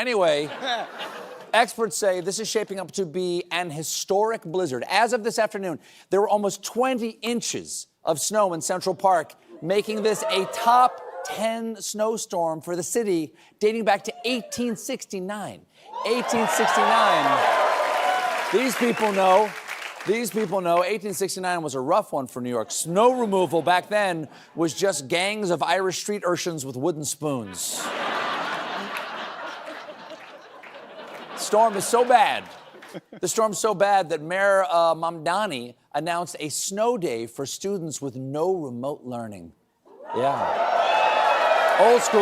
Anyway, experts say this is shaping up to be an historic blizzard. As of this afternoon, there were almost 20 inches of snow in Central Park, making this a top 10 snowstorm for the city dating back to 1869. 1869. These people know 1869 was a rough one for New York. Snow removal back then was just gangs of Irish street urchins with wooden spoons. The storm's so bad that Mayor Mamdani announced a snow day for students with no remote learning. Yeah. Old school.